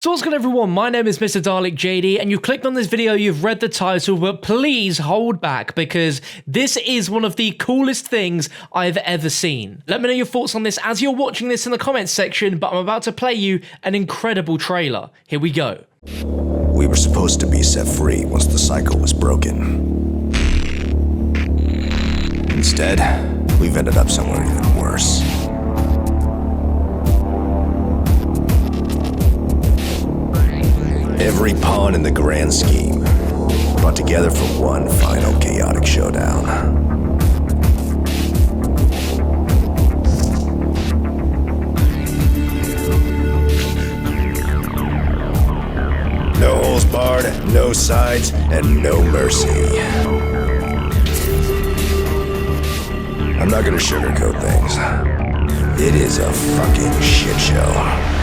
So what's good everyone, my name is MrDalekJD and you've clicked on this video, you've read the title, but please hold back because this is one of the coolest things I've ever seen. Let me know your thoughts on this as you're watching this in the comments section, but I'm about to play you an incredible trailer. Here we go. We were supposed to be set free once the cycle was broken. Instead, we've ended up somewhere even worse. Every pawn in the grand scheme brought together for one final chaotic showdown. No holes barred, no sides, and no mercy. I'm not gonna sugarcoat things. It is a fucking shit show.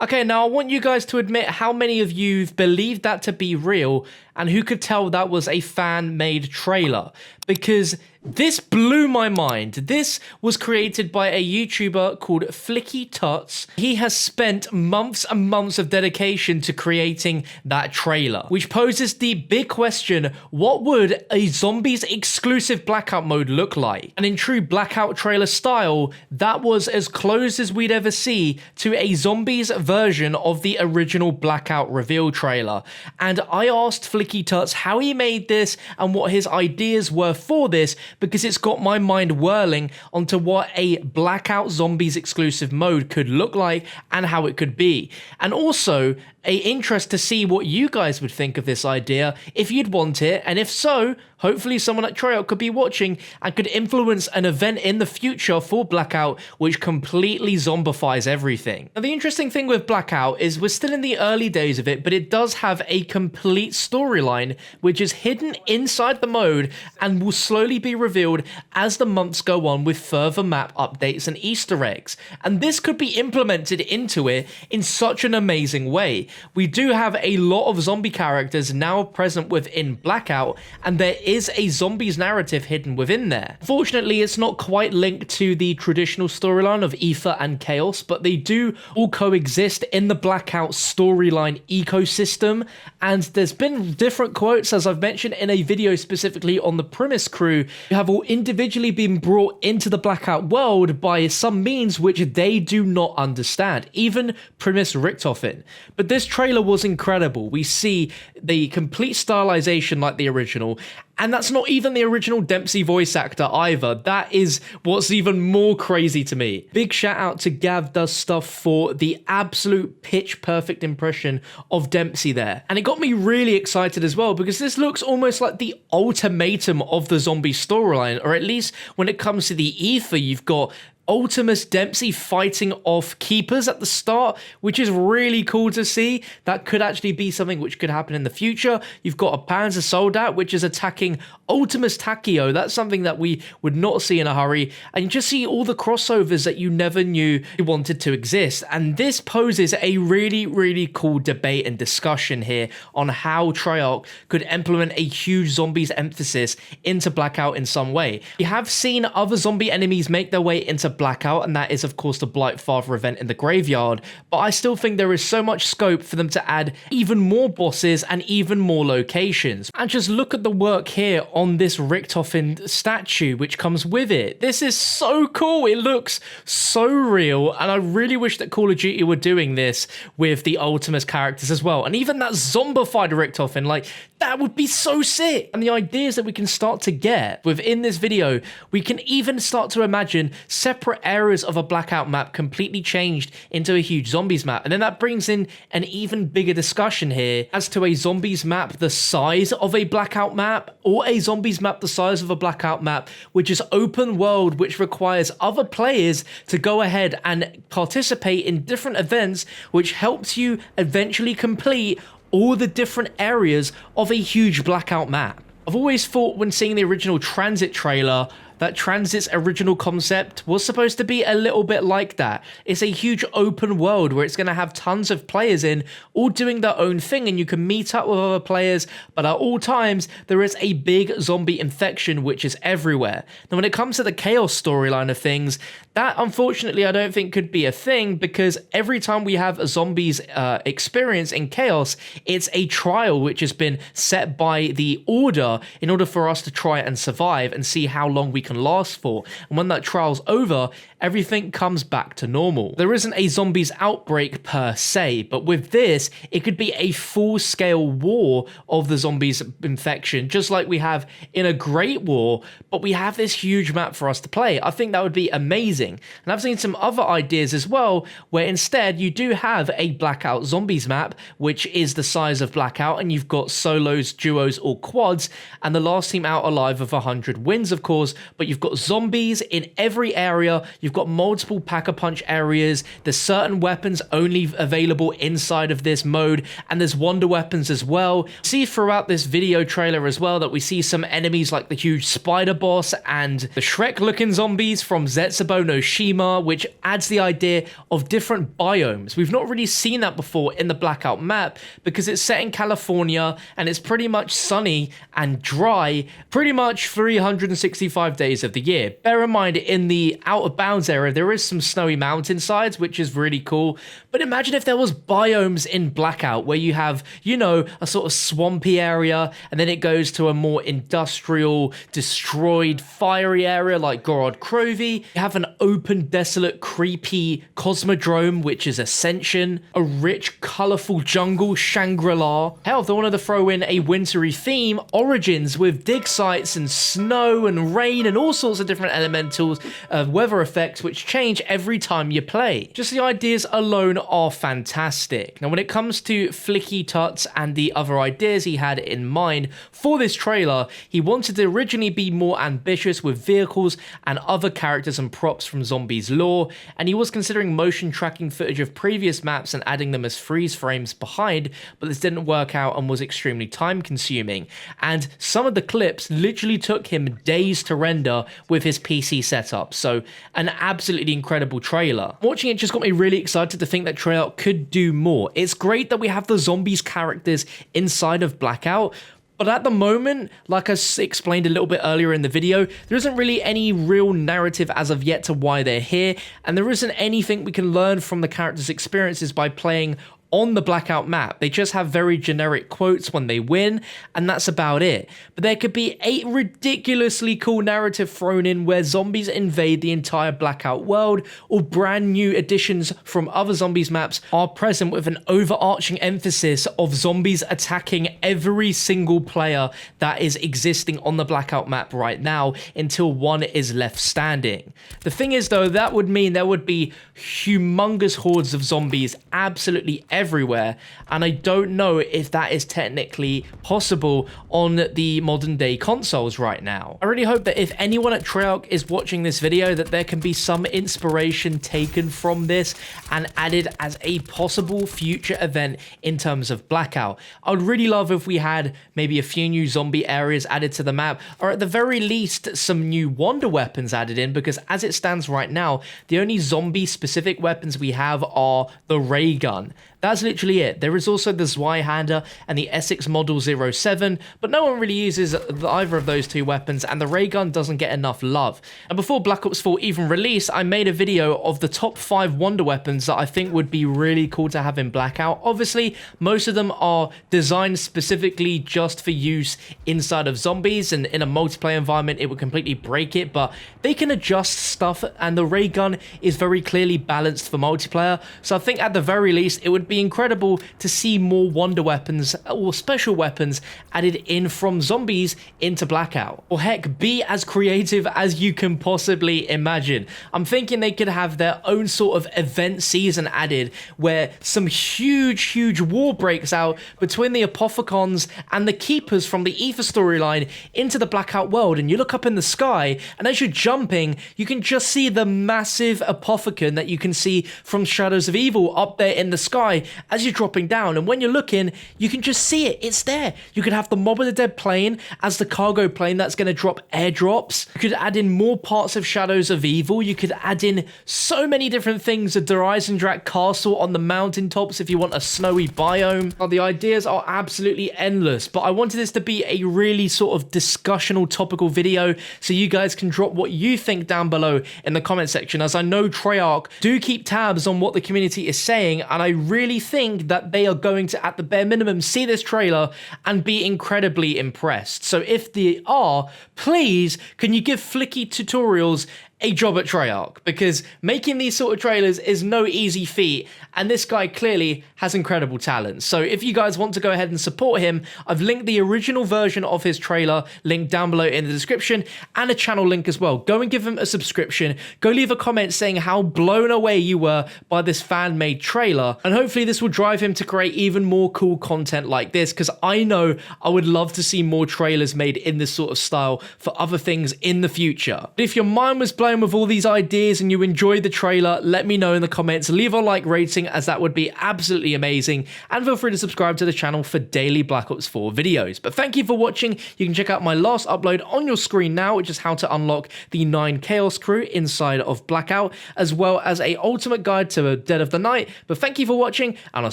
Okay, now I want you guys to admit how many of you believed that to be real and who could tell that was a fan-made trailer, because this blew my mind. This was created by a YouTuber called Flicky Tuts. He has spent months and months of dedication to creating that trailer, which poses the big question, what would a zombies exclusive Blackout mode look like? And in true Blackout trailer style, that was as close as we'd ever see to a zombies version of the original Blackout reveal trailer. And I asked Flicky Tuts how he made this and what his ideas were for this, because it's got my mind whirling onto what a Blackout Zombies exclusive mode could look like and how it could be. And also, a interest to see what you guys would think of this idea, if you'd want it, and if so, hopefully someone at Treyarch could be watching and could influence an event in the future for Blackout which completely zombifies everything. Now the interesting thing with Blackout is we're still in the early days of it, but it does have a complete storyline which is hidden inside the mode and will slowly be revealed as the months go on with further map updates and Easter eggs. And this could be implemented into it in such an amazing way. We do have a lot of zombie characters now present within Blackout, and there is a zombies narrative hidden within there. Fortunately, it's not quite linked to the traditional storyline of Ether and Chaos, but they do all coexist in the Blackout storyline ecosystem, and there's been different quotes, as I've mentioned in a video specifically on the Premise crew, who have all individually been brought into the Blackout world by some means which they do not understand, even Premise Richtofen. But this trailer was incredible. We see the complete stylization like the original, and that's not even the original Dempsey voice actor either. That is what's even more crazy to me. Big shout out to Gav Does Stuff for the absolute pitch perfect impression of Dempsey there. And it got me really excited as well, because this looks almost like the ultimatum of the zombie storyline, or at least when it comes to the Ether, you've got Ultimus Dempsey fighting off keepers at the start, which is really cool to see. That could actually be something which could happen in the future. You've got a Panzer Soldat which is attacking Ultimus Takio. That's something that we would not see in a hurry. And you just see all the crossovers that you never knew you wanted to exist. And this poses a really, really cool debate and discussion here on how Treyarch could implement a huge zombies emphasis into Blackout in some way. We have seen other zombie enemies make their way into Blackout, and that is of course the Blight Father event in the graveyard, but I still think there is so much scope for them to add even more bosses and even more locations. And just look at the work here on this Richtofen statue which comes with it. This is so cool. It looks so real, and I really wish that Call of Duty were doing this with the Ultimus characters as well, and even that zombified Richtofen, like that would be so sick. And the ideas that we can start to get within this video, we can even start to imagine separate areas of a Blackout map completely changed into a huge zombies map. And then that brings in an even bigger discussion here as to a zombies map the size of a Blackout map, or a zombies map the size of a Blackout map, which is open world, which requires other players to go ahead and participate in different events, which helps you eventually complete all the different areas of a huge Blackout map. I've always thought when seeing the original Transit trailer that Transit's original concept was supposed to be a little bit like that. It's a huge open world where it's going to have tons of players in, all doing their own thing, and you can meet up with other players, but at all times, there is a big zombie infection which is everywhere. Now, when it comes to the Chaos storyline of things, that unfortunately I don't think could be a thing, because every time we have a zombies experience in Chaos, it's a trial which has been set by the Order in order for us to try and survive and see how long we can last for. And when that trial's over, everything comes back to normal. There isn't a zombies outbreak per se, but with this, it could be a full-scale war of the zombies infection, just like we have in a Great War, but we have this huge map for us to play. I think that would be amazing. And I've seen some other ideas as well, where instead you do have a Blackout zombies map, which is the size of Blackout, and you've got solos, duos, or quads, and the last team out alive of 100 wins, of course, but you've got zombies in every area. You've got multiple pack-a-punch areas. There's certain weapons only available inside of this mode, and there's wonder weapons as well. See throughout this video trailer as well that we see some enemies like the huge spider boss and the Shrek-looking zombies from Zetsubo no Shima, which adds the idea of different biomes. We've not really seen that before in the Blackout map because it's set in California and it's pretty much sunny and dry pretty much 365 days of the year. Bear in mind, in the Out of Bounds area, there is some snowy mountainsides, which is really cool. But imagine if there was biomes in Blackout where you have, you know, a sort of swampy area, and then it goes to a more industrial, destroyed, fiery area like Gorod Krovi. You have an open, desolate, creepy Cosmodrome, which is Ascension, a rich, colourful jungle, Shangri-La. Hell, if they wanted to throw in a wintry theme, Origins, with dig sites and snow and rain and all sorts of different elementals, weather effects which change every time you play. Just the ideas alone are fantastic. Now, when it comes to Flicky Tuts and the other ideas he had in mind for this trailer, he wanted to originally be more ambitious with vehicles and other characters and props from Zombies lore, and he was considering motion tracking footage of previous maps and adding them as freeze frames behind, but this didn't work out and was extremely time consuming. And some of the clips literally took him days to render with his PC setup, so an absolutely incredible trailer. Watching it just got me really excited to think that Treyarch could do more. It's great that we have the zombies characters inside of Blackout, but at the moment, like I explained a little bit earlier in the video, there isn't really any real narrative as of yet to why they're here, and there isn't anything we can learn from the characters' experiences by playing on the Blackout map. They just have very generic quotes when they win, and that's about it. But there could be a ridiculously cool narrative thrown in where zombies invade the entire Blackout world, or brand new additions from other zombies maps are present with an overarching emphasis of zombies attacking every single player that is existing on the Blackout map right now until one is left standing. The thing is though, that would mean there would be humongous hordes of zombies absolutely everywhere, and I don't know if that is technically possible on the modern day consoles right now. I really hope that if anyone at Treyarch is watching this video, that there can be some inspiration taken from this and added as a possible future event in terms of Blackout. I would really love if we had maybe a few new zombie areas added to the map, or at the very least some new wonder weapons added in, because as it stands right now, the only zombie specific weapons we have are the ray gun. That's literally it. There is also the Zweihander and the Essex Model 07, but no one really uses either of those two weapons, and the ray gun doesn't get enough love. And before Black Ops 4 even released, I made a video of the top 5 wonder weapons that I think would be really cool to have in Blackout. Obviously, most of them are designed specifically just for use inside of zombies, and in a multiplayer environment, it would completely break it, but they can adjust stuff, and the ray gun is very clearly balanced for multiplayer, so I think at the very least, it would be incredible to see more wonder weapons or special weapons added in from zombies into Blackout. Or heck, be as creative as you can possibly imagine. I'm thinking they could have their own sort of event season added where some huge war breaks out between the Apothicons and the Keepers from the Ether storyline into the Blackout world, and you look up in the sky, and as you're jumping, you can just see the massive Apothicon that you can see from Shadows of Evil up there in the sky, as you're dropping down, and when you're looking, you can just see it. It's there. You could have the Mob of the Dead plane as the cargo plane that's going to drop airdrops. You could add in more parts of Shadows of Evil. You could add in so many different things. The Dreisendracht castle on the mountaintops if you want a snowy biome. Now, the ideas are absolutely endless, but I wanted this to be a really sort of discussional, topical video, so you guys can drop what you think down below in the comment section, as I know Treyarch do keep tabs on what the community is saying, and I really think that they are going to, at the bare minimum, see this trailer and be incredibly impressed. So if they are, please, can you give Flicky Tutorials a job at Treyarch, because making these sort of trailers is no easy feat, and this guy clearly has incredible talent. So if you guys want to go ahead and support him, I've linked the original version of his trailer linked down below in the description, and a channel link as well. Go and give him a subscription. Go leave a comment saying how blown away you were by this fan-made trailer, and hopefully this will drive him to create even more cool content like this, because I know I would love to see more trailers made in this sort of style for other things in the future. But if your mind was blown with all these ideas and you enjoyed the trailer, let me know in the comments. Leave a like rating, as that would be absolutely amazing, and feel free to subscribe to the channel for daily Black Ops 4 videos. But thank you for watching. You can check out my last upload on your screen now, which is how to unlock the 9 Chaos crew inside of Blackout, as well as a ultimate guide to Dead of the Night. But thank you for watching, and I'll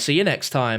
see you next time.